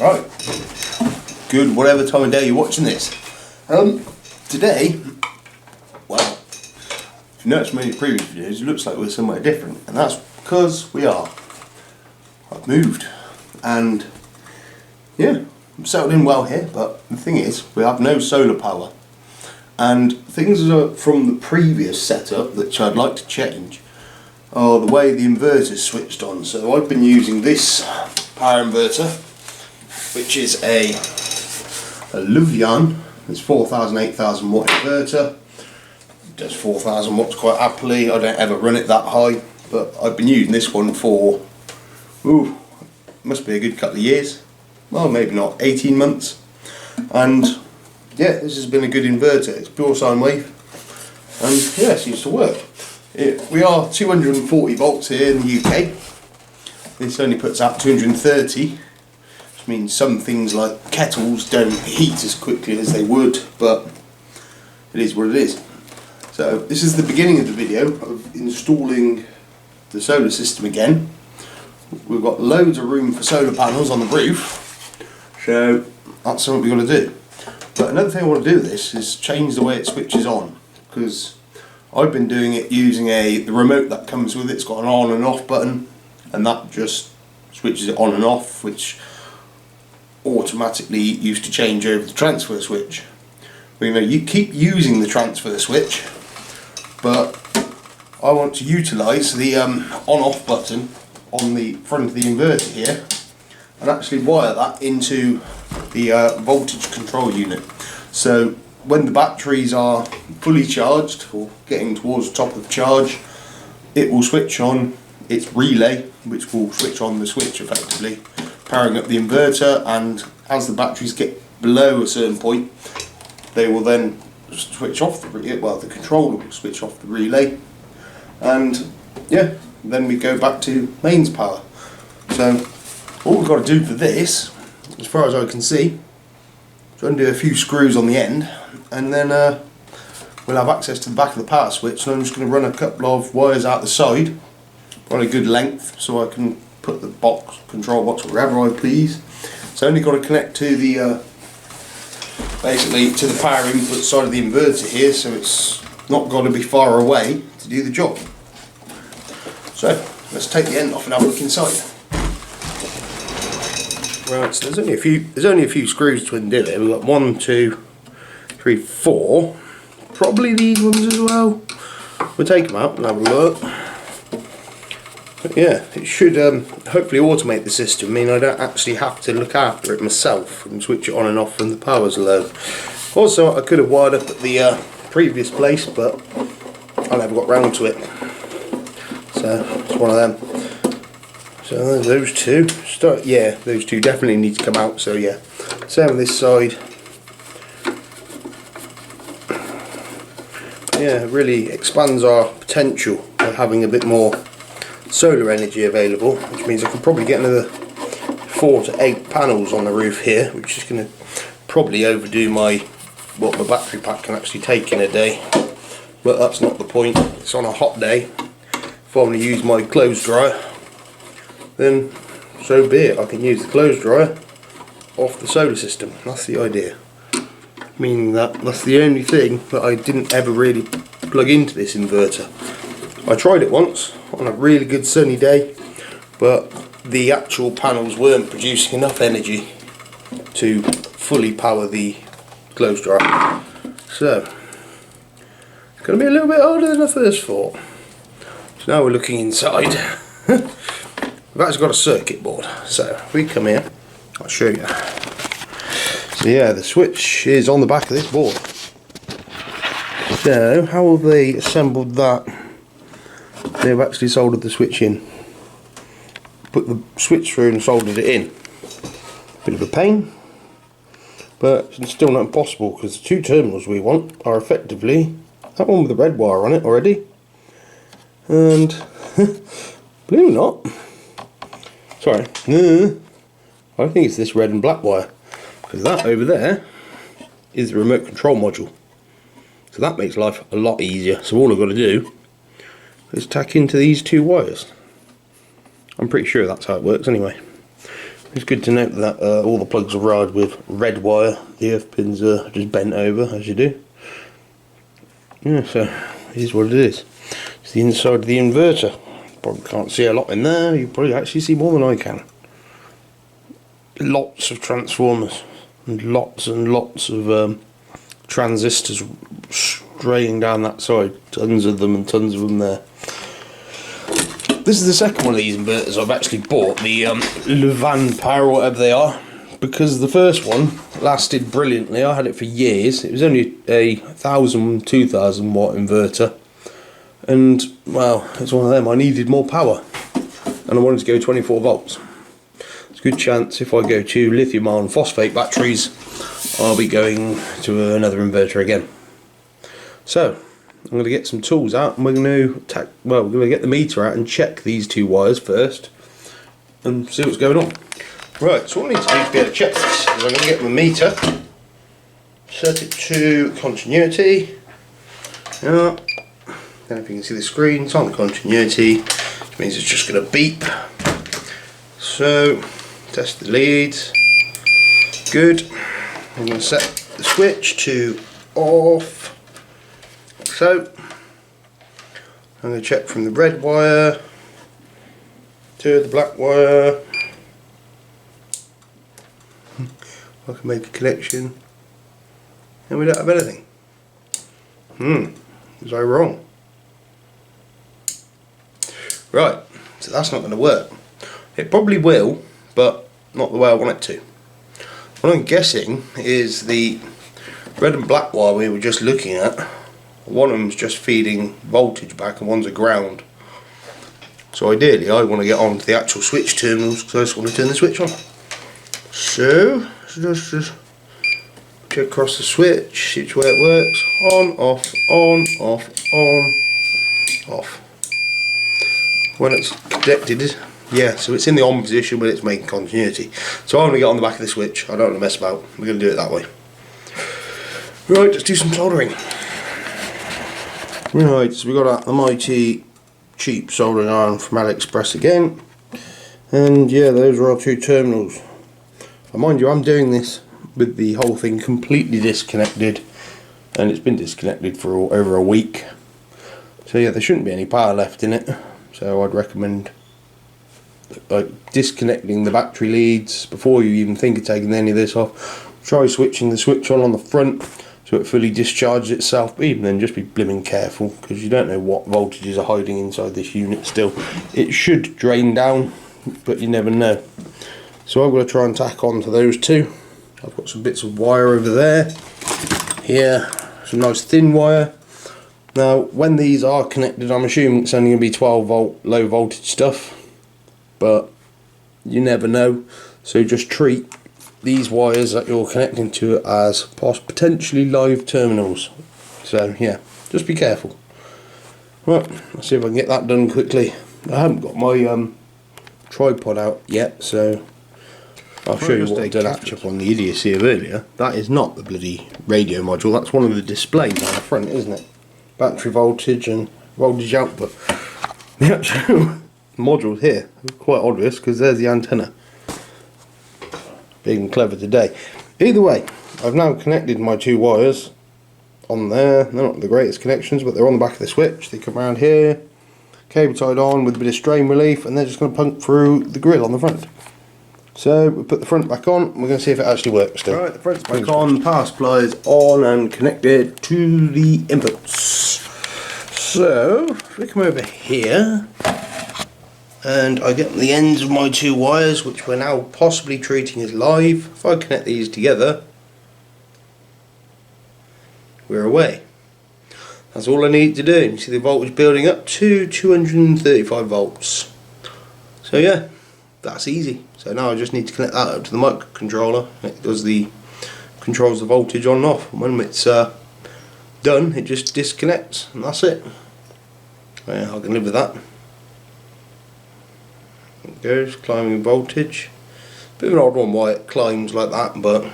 Right, good whatever time of day you're watching this. Today, well, if you noticed many previous videos, it looks like we're somewhere different, and that's because we are. I've moved, and yeah, I'm settled in well here, but the thing is, we have no solar power, and things are from the previous setup, which I'd like to change, are the way the inverter's switched on. So I've been using this power inverter, which is a Luvian. It's 4,000, 8,000 watt inverter. It does 4,000 watts quite happily. I don't ever run it that high, but I've been using this one for, must be a good couple of years. Well, maybe not, 18 months. And yeah, this has been a good inverter. It's pure sine wave, and yeah, it seems to work. We are 240 volts here in the UK. This only puts out 230. I mean, some things like kettles don't heat as quickly as they would, but it is what it is. So this is the beginning of the video of installing the solar system again. We've got loads of room for solar panels on the roof, so that's something we've got to do. But another thing I want to do with this is change the way it switches on, because I've been doing it using the remote that comes with it. It's got an on and off button, and that just switches it on and off, which automatically used to change over the transfer switch. Well, you know, you keep using the transfer switch, but I want to utilise the on-off button on the front of the inverter here and actually wire that into the voltage control unit. So when the batteries are fully charged or getting towards the top of charge, it will switch on its relay, which will switch on the switch effectively, powering up the inverter, and as the batteries get below a certain point, they will then switch off the relay. Well, the controller will switch off the relay, and yeah, then we go back to mains power. So all we've got to do for this, as far as I can see, is undo a few screws on the end, and then we'll have access to the back of the power switch. And I'm just going to run a couple of wires out the side on a good length, so I can put the control box wherever I please. So only got to connect to the basically to the power input side of the inverter here, so it's not got to be far away to do the job. So let's take the end off and have a look inside. Right, so there's only a few screws to undo here. We've got 1, 2, 3, 4. Probably these ones as well. We'll take them out and have a look. But yeah, it should hopefully automate the system. I mean, I don't actually have to look after it myself and switch it on and off when the power's low. Also, I could have wired up at the previous place, but I never got round to it. So it's one of them. So those two, those two definitely need to come out. So yeah, same on this side. Yeah, it really expands our potential by having a bit more solar energy available, which means I can probably get another 4 to 8 panels on the roof here, which is going to probably overdo what my battery pack can actually take in a day. But that's not the point. It's on a hot day. If I want to use my clothes dryer, then so be it. I can use the clothes dryer off the solar system. That's the idea. Meaning that's the only thing that I didn't ever really plug into this inverter. I tried it once on a really good sunny day, but the actual panels weren't producing enough energy to fully power the clothes dryer. So it's going to be a little bit harder than I first thought. So now we're looking inside. We've actually got a circuit board, so if we come here, I'll show you. So yeah, the switch is on the back of this board. So how have they assembled that? They've actually soldered the switch in. Put the switch through and soldered it in. Bit of a pain, but it's still not impossible, because the two terminals we want are effectively that one with the red wire on it already, and believe it or not, sorry, I think it's this red and black wire, because that over there is the remote control module. So that makes life a lot easier. So all I've got to do is tack into these two wires. I'm pretty sure that's how it works anyway. it's good to note that all the plugs are wired with red wire. The earth pins are just bent over, as you do. Yeah, so here's what it is. It's the inside of the inverter. Probably can't see a lot in there. You probably actually see more than I can. Lots of transformers and lots of transistors straying down that side. Tons of them and tons of them there. This is the second one of these inverters I've actually bought, the Levan Power or whatever they are, because the first one lasted brilliantly. I had it for years. It was only a 2000 watt inverter, and well, it's one of them. I needed more power and I wanted to go 24 volts. It's a good chance if I go to lithium iron phosphate batteries, I'll be going to another inverter again. So I'm going to get some tools out and we're going to get the meter out and check these two wires first and see what's going on. Right, so what I need to do to be able to check this is I'm going to get my meter, set it to continuity. Yeah. Then if you can see the screen, it's on continuity, which means it's just going to beep. So, test the leads. Good. I'm going to set the switch to off. So, I'm going to check from the red wire to the black wire. I can make a connection, and we don't have anything. Was I wrong? Right, so that's not going to work. It probably will, but not the way I want it to. What I'm guessing is the red and black wire we were just looking at, one of them's just feeding voltage back and one's a ground. So ideally I want to get on to the actual switch terminals because I just want to turn the switch on. So just check across the switch, see which way it works. On, off, on, off, on, off. When it's connected, yeah, so it's in the on position but it's making continuity. So I'm going to get on the back of the switch. I don't want to mess about. We're going to do it that way. Right, let's do some soldering. Right, so we got a mighty cheap soldering iron from AliExpress again. And yeah, those are our two terminals. And mind you, I'm doing this with the whole thing completely disconnected, and it's been disconnected for over a week. So yeah, there shouldn't be any power left in it. So I'd recommend disconnecting the battery leads before you even think of taking any of this off. Try switching the switch on the front so it fully discharges itself, but even then just be blimmin' careful because you don't know what voltages are hiding inside this unit still. It should drain down, but you never know. So I'm going to try and tack on to those two. I've got some bits of wire over there. Here, some nice thin wire. Now when these are connected, I'm assuming it's only going to be 12 volt low voltage stuff, but you never know. So just treat these wires that you're connecting to as potentially live terminals. So yeah, just be careful. Right, let's see if I can get that done quickly. I haven't got my tripod out yet, so I'll show you what I've done. Catch up on the idiocy of earlier. That is not the bloody radio module, that's one of the displays on the front, isn't it? Battery voltage and voltage output. The actual module here is quite obvious because there's the antenna. Being clever today. Either way, I've now connected my two wires on there. They're not the greatest connections, but they're on the back of the switch. They come around here, cable tied on with a bit of strain relief, and they're just going to pump through the grill on the front. So we put the front back on. We're going to see if it actually works still. Right, the front's back on. Power supply is on and connected to the inputs. So if we come over here, and I get the ends of my two wires, which we're now possibly treating as live. If I connect these together, we're away. That's all I need to do. You see the voltage building up to 235 volts. So yeah, that's easy. So now I just need to connect that up to the microcontroller. It controls the voltage on and off. And when it's done, it just disconnects, and that's it. Yeah, I can live with that. It goes, climbing voltage. Bit of an odd one why it climbs like that, but I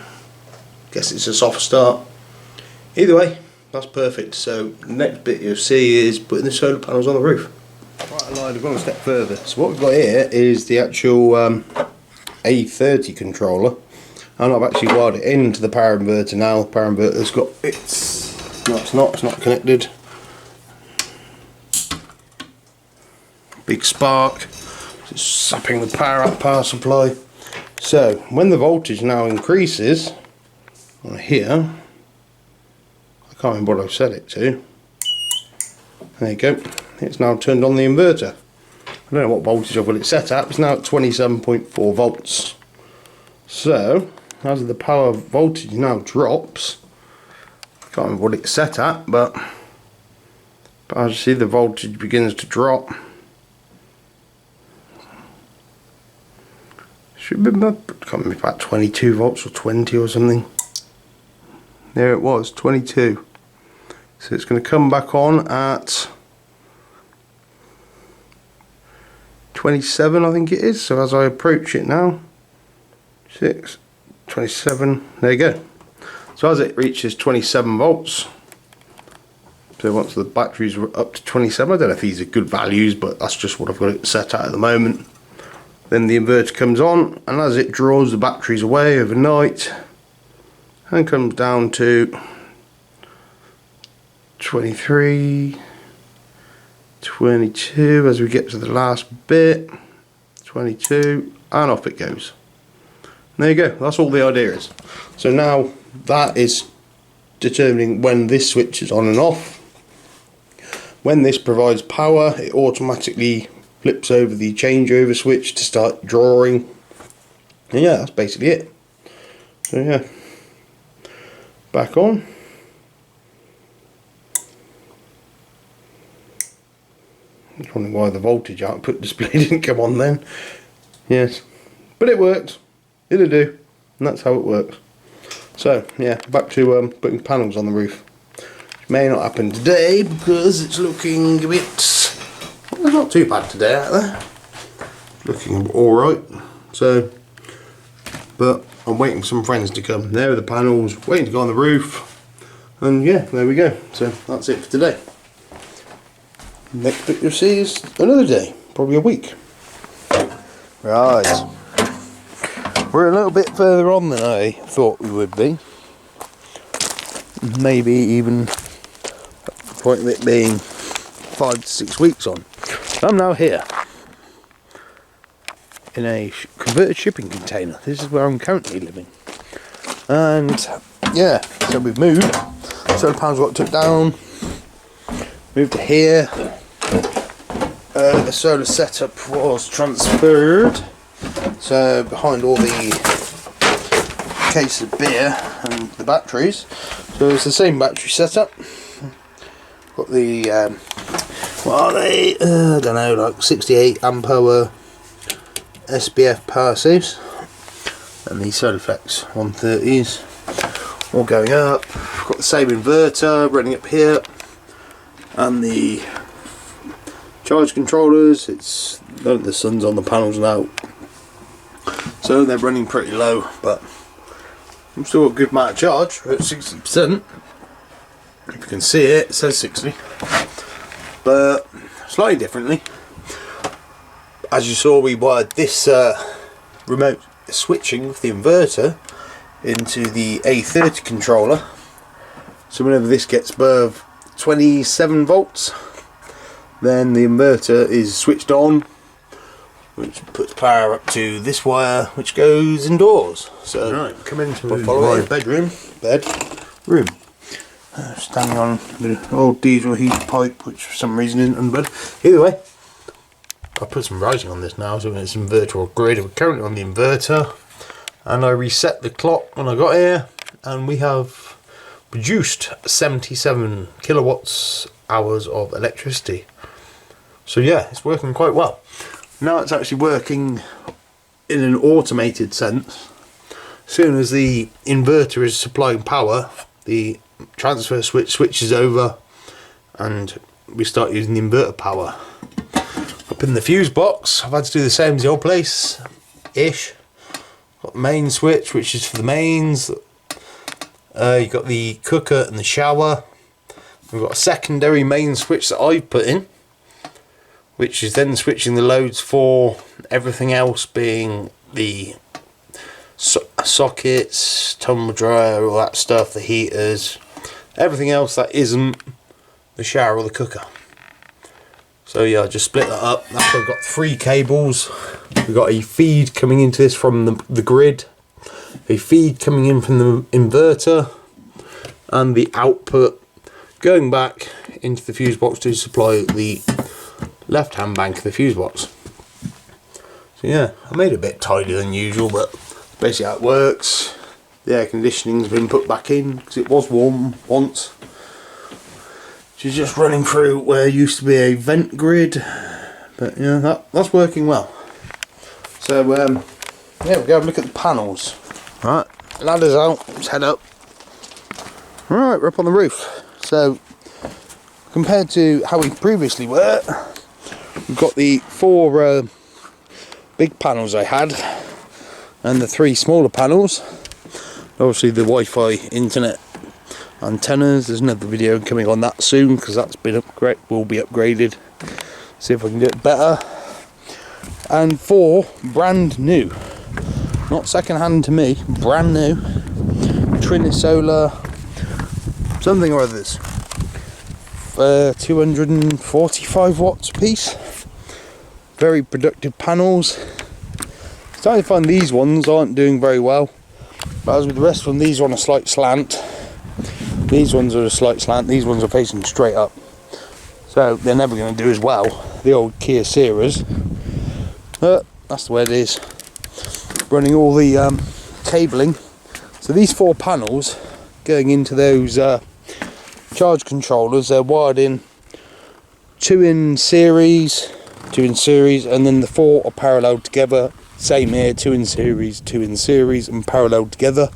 guess it's a soft start. Either way, that's perfect. So the next bit you'll see is putting the solar panels on the roof. Right, I've gone a step further. So what we've got here is the actual A30 controller, and I've actually wired it into the power inverter now. The power inverter's got its... No, it's not connected. Big spark, it's sapping the power out power supply. So when the voltage now increases on here, I can't remember what I've set it to. There you go, it's now turned on the inverter. I don't know what voltage I've got it set at, it's now at 27.4 volts. So as the power voltage now drops, I can't remember what it's set at, but as you see the voltage begins to drop. Should be about 22 volts or 20 or something. There it was, 22. So it's going to come back on at 27, I think it is. So as I approach it now, 6, 27, there you go. So as it reaches 27 volts, so once the batteries were up to 27, I don't know if these are good values, but that's just what I've got it set at the moment. Then the inverter comes on, and as it draws the batteries away overnight and comes down to 23, 22 as we get to the last bit, 22, and off it goes. And there you go, that's all the idea is. So now that is determining when this switch is on and off. When this provides power, it automatically flips over the changeover switch to start drawing, and yeah, that's basically it. So yeah, back on. I was wondering why the voltage output display didn't come on then. Yes, but it works, it'll do, and that's how it works. So yeah, back to putting panels on the roof, which may not happen today because it's looking a bit... It's not too bad today out there, looking alright. So, but I'm waiting for some friends to come. There are the panels, waiting to go on the roof, and yeah, there we go. So that's it for today. Next bit you'll see is another day, probably a week. Right, we're a little bit further on than I thought we would be. Maybe even at the point of it being 5 to 6 weeks on. I'm now here in a converted shipping container. This is where I'm currently living, and yeah, so we've moved. Solar panels got took down, moved to here. The solar setup was transferred, so behind all the case of beer and the batteries, so it's the same battery setup. Got the what are they? I don't know, like 68 amp hour SPF power saves, and the Soliflex 130s all going up. I've got the same inverter running up here, and the charge controllers. It's the sun's on the panels now, so they're running pretty low, but I'm still a good amount of charge. We're at 60%. If you can see it, it says 60. But slightly differently. As you saw, we wired this remote switching with the inverter into the A30 controller. So whenever this gets above 27 volts, then the inverter is switched on, which puts power up to this wire, which goes indoors. So right, come into my bedroom. Standing on the old diesel heat pipe, which for some reason isn't unbed. Either way, I put some writing on this now, so it's inverter or grid. We're currently on the inverter, and I reset the clock when I got here, and we have produced 77 kilowatts hours of electricity. So yeah, it's working quite well. Now it's actually working in an automated sense. As soon as the inverter is supplying power, the transfer switch switches over and we start using the inverter power. Up in the fuse box, I've had to do the same as the old place ish. Got the main switch, which is for the mains. You've got the cooker and the shower. We've got a secondary main switch that I've put in, which is then switching the loads for everything else, being the sockets, tumble dryer, all that stuff, the heaters, everything else that isn't the shower or the cooker. So yeah, I just split that up. That's why I've got 3 cables. We've got a feed coming into this from the grid, a feed coming in from the inverter, and the output going back into the fuse box to supply the left hand bank of the fuse box. So yeah, I made it a bit tidier than usual, but basically how it works. The air conditioning's been put back in because it was warm once. She's just running through where used to be a vent grid, but yeah, that's working well. So yeah, we'll go have a look at the panels. Right, ladders out, let's head up. Right, we're up on the roof. So compared to how we previously were, we've got the 4 big panels I had and the 3 smaller panels. Obviously the Wi-Fi internet antennas, there's another video coming on that soon because that's been will be upgraded. See if I can do it better. And 4 brand new, not second hand to me, brand new Trinisolar something or others, 245 watts a piece. Very productive panels. Starting to find these ones aren't doing very well, but as with the rest of them, these are on a slight slant. These ones are a slight slant, these ones are facing straight up, so they're never going to do as well, the old Kia Ceras. But that's the way it is. Running all the cabling. So these 4 panels going into those charge controllers, they're wired in 2 in series, and then the 4 are parallel together. Same here, 2 in series, and parallel together.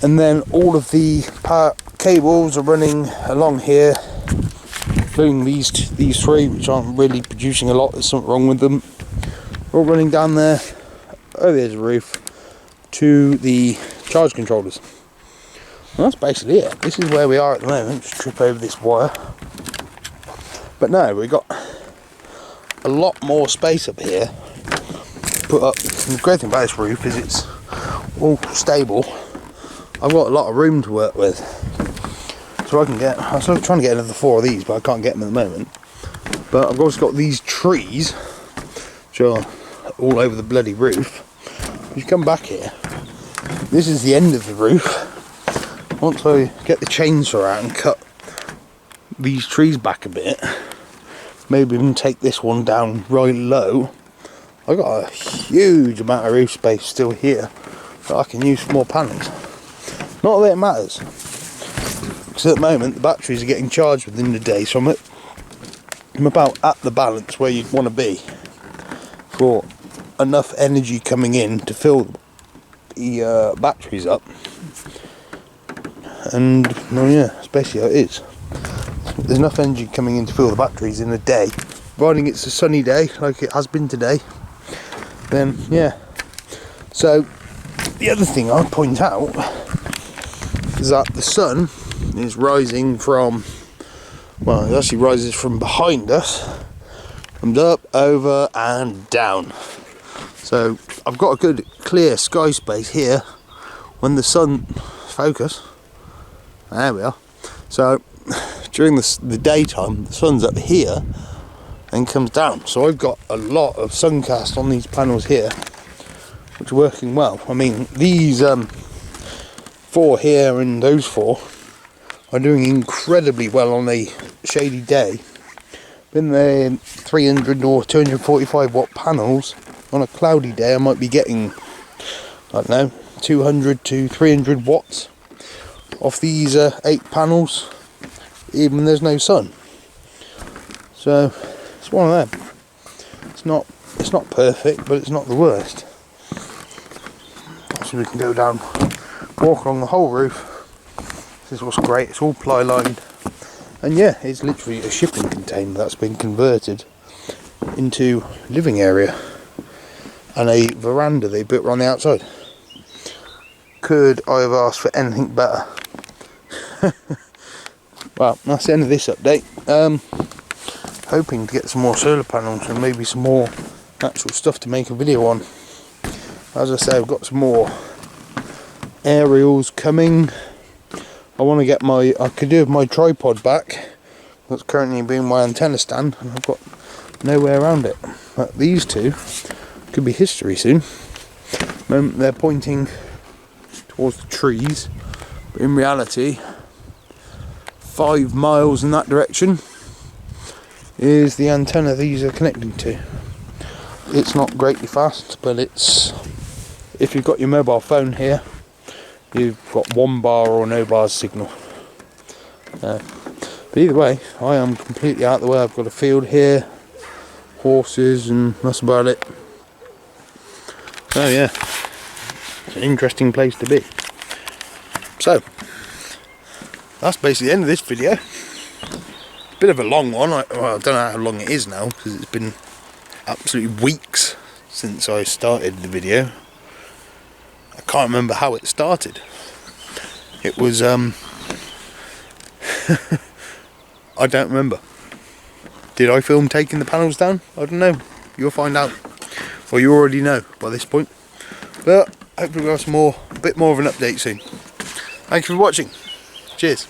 And then all of the power cables are running along here, including these 3, which aren't really producing a lot. There's something wrong with them. All running down there. Oh, there's the roof to the charge controllers. And that's basically it. This is where we are at the moment. Just trip over this wire. But no, we've got a lot more space up here to put up. And the great thing about this roof is it's all stable. I've got a lot of room to work with, so I can get. I'm sort of trying to get another 4 of these, but I can't get them at the moment. But I've also got these trees, which are all over the bloody roof. If you come back here, this is the end of the roof. Once I get the chainsaw out and cut these trees back a bit, maybe even take this one down right low, I've got a huge amount of roof space still here that I can use for more panels. Not that it matters, because at the moment the batteries are getting charged within the day, so I'm about at the balance where you'd want to be for enough energy coming in to fill the batteries up. And well, yeah, that's basically how it is. There's enough energy coming in to fill the batteries in a day, providing it's a sunny day like it has been today. Then yeah. So the other thing I'll point out is that the sun is rising from, well, it actually rises from behind us, comes up, over and down. So I've got a good clear sky space here when the sun focus. There we are. So during the daytime, the sun's up here and comes down. So I've got a lot of sun cast on these panels here, which are working well. I mean, these 4 here and those 4 are doing incredibly well on a shady day. Been there 300 or 245 watt panels. On a cloudy day I might be getting, I don't know, 200 to 300 watts off these 8 panels, even when there's no sun. So it's one of them. It's not perfect, but it's not the worst. So we can go down, walk along the whole roof. This is what's great, it's all ply lined, and yeah, it's literally a shipping container that's been converted into living area, and a veranda they built on the outside. Could I have asked for anything better? Well, that's the end of this update. Hoping to get some more solar panels and maybe some more actual stuff to make a video on as I say, I've got some more aerials coming. I want to get I could do with my tripod back. That's currently being my antenna stand, and I've got no way around it. But these two could be history soon. They're pointing towards the trees, but in reality 5 miles in that direction is the antenna these are connected to. It's not greatly fast, but it's, if you've got your mobile phone here, you've got 1 bar or no bar signal. But either way, I am completely out of the way. I've got a field here, horses, and that's about it. So yeah, it's an interesting place to be. So that's basically the end of this video. Bit of a long one. I don't know how long it is now, because it's been absolutely weeks since I started the video. I can't remember how it started. It was I don't remember. Did I film taking the panels down? I don't know. You'll find out. Well, you already know by this point. But hopefully we'll have a bit more of an update soon. Thank you for watching. Cheers.